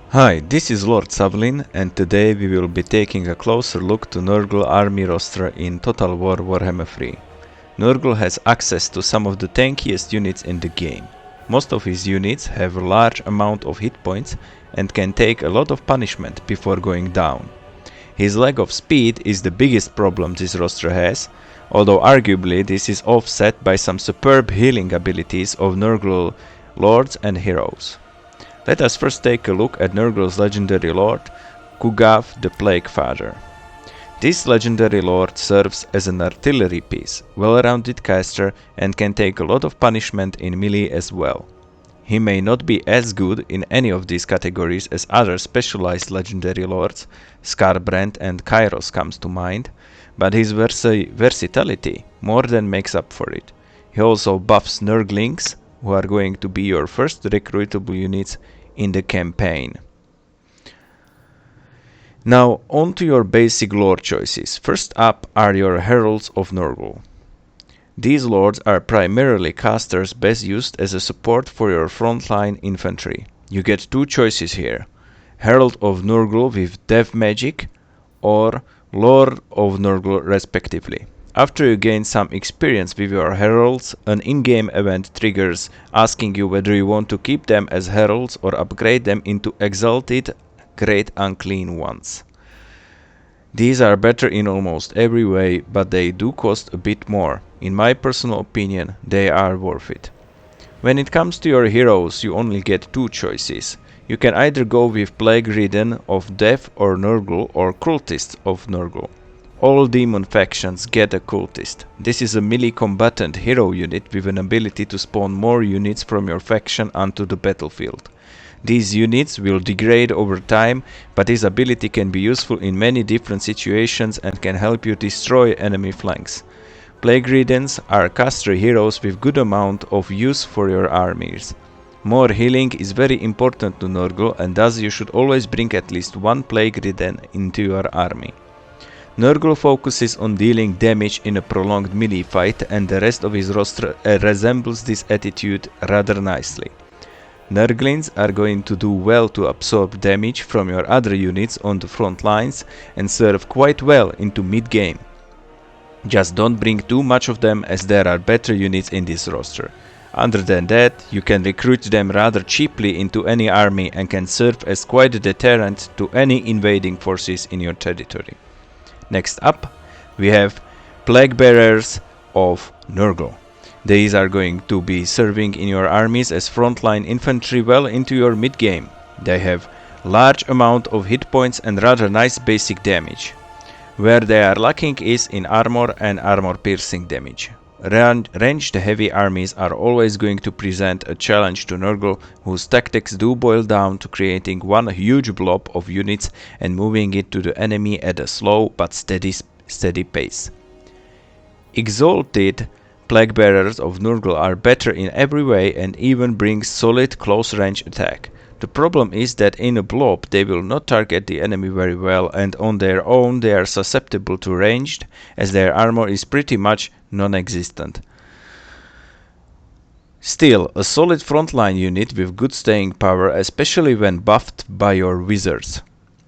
Hi, this is Lord Sablin, and today we will be taking a closer look to Nurgle army roster in Total War Warhammer 3. Nurgle has access to some of the tankiest units in the game. Most of his units have a large amount of hit points and can take a lot of punishment before going down. His lack of speed is the biggest problem this roster has, although arguably this is offset by some superb healing abilities of Nurgle lords and heroes. Let us first take a look at Nurgle's legendary lord, Kugaf the Plague Father. This legendary lord serves as an artillery piece, well-rounded caster, and can take a lot of punishment in melee as well. He may not be as good in any of these categories as other specialized legendary lords, Skarbrand and Kairos comes to mind, but his versatility more than makes up for it. He also buffs Nurglings, who are going to be your first recruitable units in the campaign. Now on to your basic lord choices. First up are your Heralds of Nurgle. These lords are primarily casters best used as a support for your frontline infantry. You get two choices here: Herald of Nurgle with Death Magic or Lord of Nurgle respectively. After you gain some experience with your heralds, an in-game event triggers asking you whether you want to keep them as heralds or upgrade them into exalted Great Unclean Ones. These are better in almost every way, but they do cost a bit more. In my personal opinion, they are worth it. When it comes to your heroes, you only get two choices. You can either go with Plague Ridden of Death or Nurgle or Cultists of Nurgle. All demon factions get a cultist. This is a melee combatant hero unit with an ability to spawn more units from your faction onto the battlefield. These units will degrade over time, but this ability can be useful in many different situations and can help you destroy enemy flanks. Plague Riddens are caster heroes with good amount of use for your armies. More healing is very important to Nurgle, and thus you should always bring at least one Plague Ridden into your army. Nurgle focuses on dealing damage in a prolonged melee fight, and the rest of his roster resembles this attitude rather nicely. Nurglings are going to do well to absorb damage from your other units on the front lines and serve quite well into mid-game. Just don't bring too much of them, as there are better units in this roster. Other than that, you can recruit them rather cheaply into any army and can serve as quite a deterrent to any invading forces in your territory. Next up, we have Plague Bearers of Nurgle. These are going to be serving in your armies as frontline infantry well into your mid-game. They have large amount of hit points and rather nice basic damage. Where they are lacking is in armor and armor-piercing damage. Ranged heavy armies are always going to present a challenge to Nurgle, whose tactics do boil down to creating one huge blob of units and moving it to the enemy at a slow but steady pace. Exalted Plague Bearers of Nurgle are better in every way and even bring solid close-range attack. The problem is that in a blob they will not target the enemy very well, and on their own they are susceptible to ranged, as their armor is pretty much non-existent. Still, a solid frontline unit with good staying power, especially when buffed by your wizards.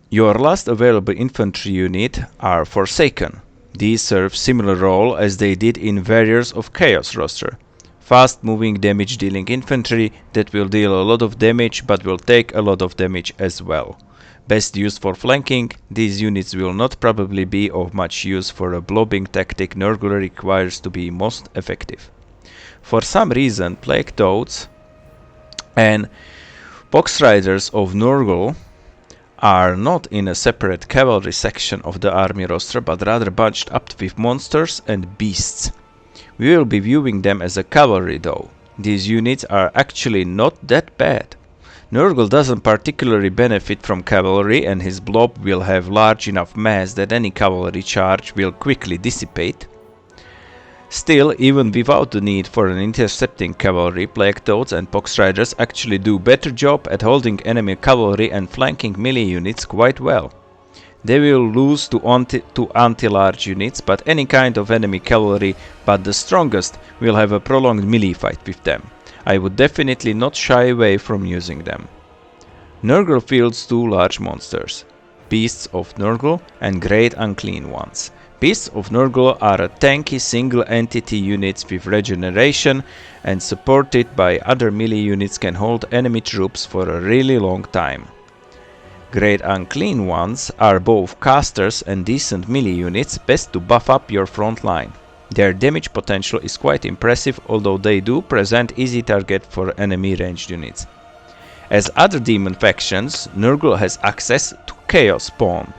Your last available infantry unit are Forsaken. These serve similar role as they did in Warriors of Chaos roster. Fast-moving damage-dealing infantry that will deal a lot of damage but will take a lot of damage as well. Best used for flanking, these units will not probably be of much use for a blobbing tactic Nurgle requires to be most effective. For some reason, Plague Toads and Pox Riders of Nurgle are not in a separate cavalry section of the army roster, but rather bunched up with monsters and beasts. We will be viewing them as a cavalry though. These units are actually not that bad. Nurgle doesn't particularly benefit from cavalry, and his blob will have large enough mass that any cavalry charge will quickly dissipate. Still, even without the need for an intercepting cavalry, Plague Toads and Pox Riders actually do better job at holding enemy cavalry and flanking melee units quite well. They will lose to anti-large units, but any kind of enemy cavalry but the strongest will have a prolonged melee fight with them. I would definitely not shy away from using them. Nurgle fields 2 large monsters, Beasts of Nurgle and Great Unclean Ones. Beasts of Nurgle are a tanky single entity units with regeneration and supported by other melee units can hold enemy troops for a really long time. Great Unclean Ones are both casters and decent melee units, best to buff up your front line. Their damage potential is quite impressive, although they do present easy target for enemy ranged units. As other demon factions, Nurgle has access to Chaos Spawn.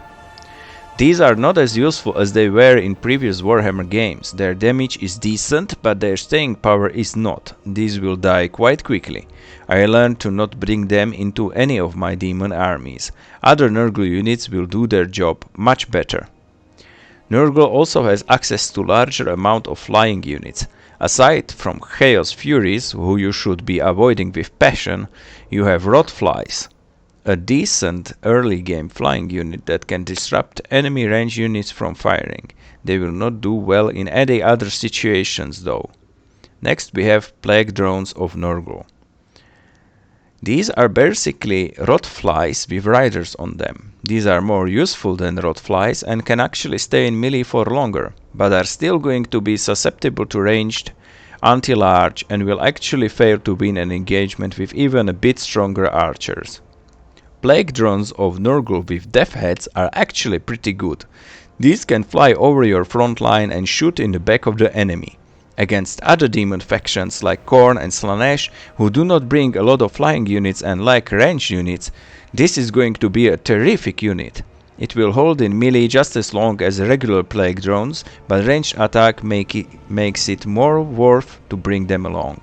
These are not as useful as they were in previous Warhammer games. Their damage is decent, but their staying power is not. These will die quite quickly. I learned to not bring them into any of my demon armies. Other Nurgle units will do their job much better. Nurgle also has access to larger amount of flying units. Aside from Chaos Furies, who you should be avoiding with passion, you have Rotflies, a decent early game flying unit that can disrupt enemy range units from firing. They will not do well in any other situations though. Next we have Plague Drones of Nurgle. These are basically Rotflies with riders on them. These are more useful than Rotflies and can actually stay in melee for longer, but are still going to be susceptible to ranged anti-large and will actually fail to win an engagement with even a bit stronger archers. Plague Drones of Nurgle with death heads are actually pretty good. These can fly over your front line and shoot in the back of the enemy. Against other demon factions like Khorne and Slaanesh, who do not bring a lot of flying units and lack ranged units, this is going to be a terrific unit. It will hold in melee just as long as regular Plague Drones, but ranged attack makes it more worth to bring them along.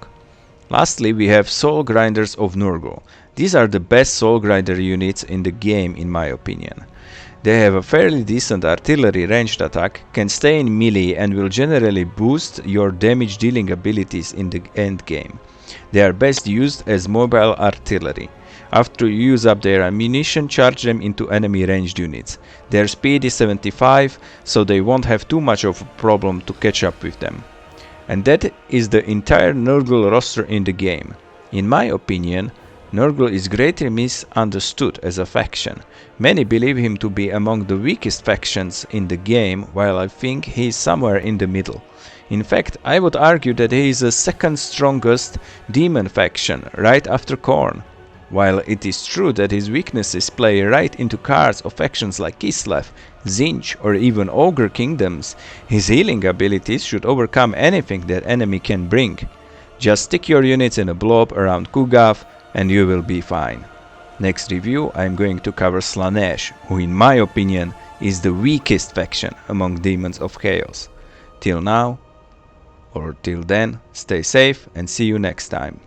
Lastly, we have Soul Grinders of Nurgle. These are the best Soul Grinder units in the game in my opinion. They have a fairly decent artillery ranged attack, can stay in melee and will generally boost your damage dealing abilities in the end game. They are best used as mobile artillery. After you use up their ammunition, charge them into enemy ranged units. Their speed is 75, so they won't have too much of a problem to catch up with them. And that is the entire Nurgle roster in the game. In my opinion, Nurgle is greatly misunderstood as a faction. Many believe him to be among the weakest factions in the game, while I think he is somewhere in the middle. In fact, I would argue that he is the second strongest demon faction, right after Khorne. While it is true that his weaknesses play right into cards of factions like Kislev, Tzeentch or even Ogre Kingdoms, his healing abilities should overcome anything that enemy can bring. Just stick your units in a blob around Kugaf and you will be fine. Next review I am going to cover Slaanesh, who in my opinion is the weakest faction among Demons of Chaos. Till now, or till then, stay safe and see you next time.